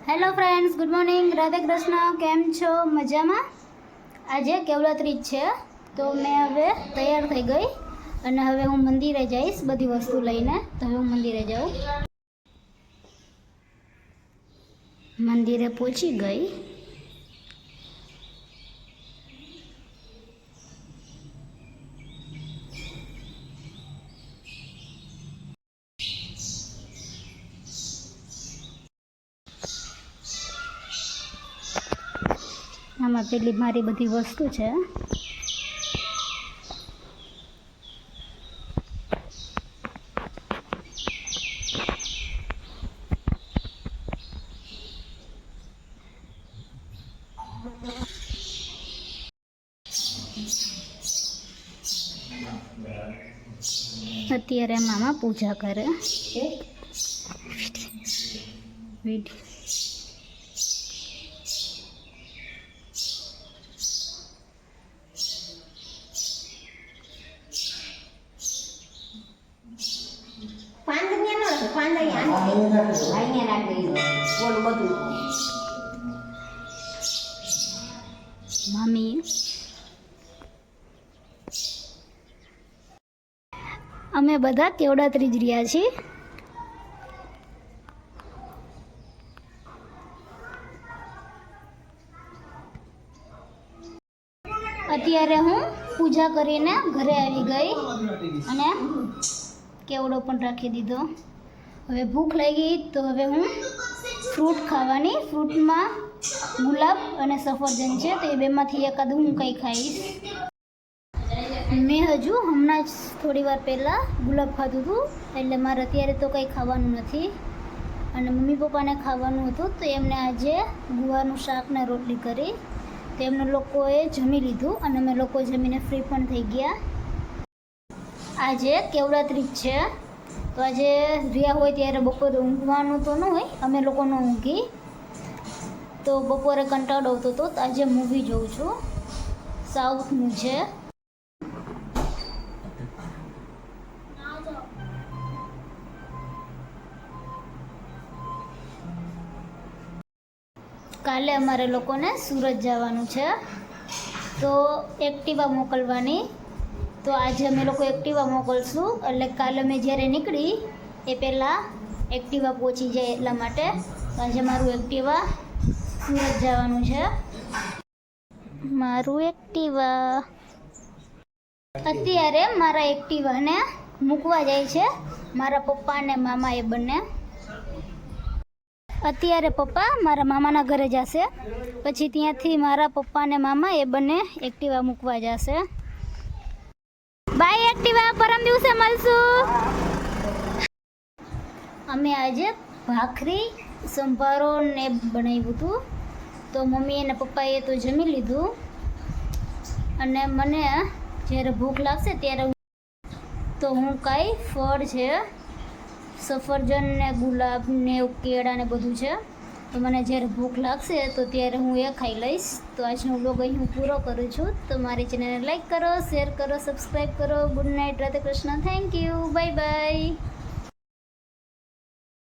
Hello friends, good morning. Radhe Krishna. કેમ છો? મજામાં? આજે કેવડાત્રી છે તો મેં હવે તૈયાર થઈ ગઈ અને હવે હું મંદિરે જઈશ બધી વસ્તુ લઈને. તો હવે હું મંદિરે જાઉં. મંદિરે પહોંચી ગઈ. આમાં પેલી મારી બધી વસ્તુ છે. અત્યારે મામા પૂજા કરે. મમ્મી અમે બધા કેવડાત્રી જ રહ્યા છીએ. અત્યારે હું પૂજા કરીને ઘરે આવી ગઈ અને કેવડો પણ રાખી દીધો. હવે ભૂખ લાગી તો હવે હું ફ્રૂટ ખાવાની. ફ્રૂટમાં ગુલાબ અને સફરજન છે તો એ બેમાંથી એકાદ હું કંઈ ખાઈશ. મેં હજુ હમણાં જ થોડી વાર પહેલાં ગુલાબ ખાધું હતું એટલે મારે અત્યારે તો કંઈ ખાવાનું નથી. અને મમ્મી પપ્પાને ખાવાનું હતું તો એમને આજે ગુવારનું શાક ને રોટલી કરી. તો એમને લોકોએ જમી લીધું અને અમે લોકો જમીને ફ્રી પણ થઈ ગયા. આજે કેવડાત્રી જ છે તો આજે રહ્યા હોય ત્યારે બપોરે ઊંઘવાનું તો ન હોય, અમે લોકો ન ઊંઘી. તો બપોરે કંટાળો આવતો હતો તો આજે મૂવી જોઉં છું. સાઉથનું છે. કાલે અમારે લોકોને સુરત જવાનું છે તો એક્ટિવા મોકલવાની. તો આજે અમે લોકો એક્ટિવા મોકલશું એટલે કાલે મેં જ્યારે નીકળી એ પહેલાં એક્ટિવા પહોંચી જાય એટલા માટે. તો આજે મારું એક્ટિવા સુરત જવાનું છે. મારું એક્ટિવા અત્યારે મારા એક્ટિવાને મૂકવા જાય છે મારા પપ્પા અને મામા એ બંને. અત્યારે પપ્પા મારા મામાના ઘરે જશે, પછી ત્યાંથી મારા પપ્પા અને મામા એ બંને એક્ટિવા મૂકવા જશે. બાય એક્ટિવા, પરમ દિવસે મળશું. અમે આજે ભાખરી સંભારો ને બનાવ્યું હતું તો મમ્મી અને પપ્પાએ તો જમી લીધું. અને મને જ્યારે ભૂખ લાગશે ત્યારે તો હું કાંઈ ફળ છે, સફરજન ને ગુલાબ ને કેળા ને બધું છે તો મને જ્યારે ભૂખ લાગશે તો ત્યારે હું એ ખાઈ લઈશ. તો આજનો વ્લોગ અહીં હું પૂરો કરું છું. તો મારી ચેનલને લાઈક કરો, શેર કરો, સબસ્ક્રાઈબ કરો. Good night. Radhe Krishna. Thank you. Bye bye.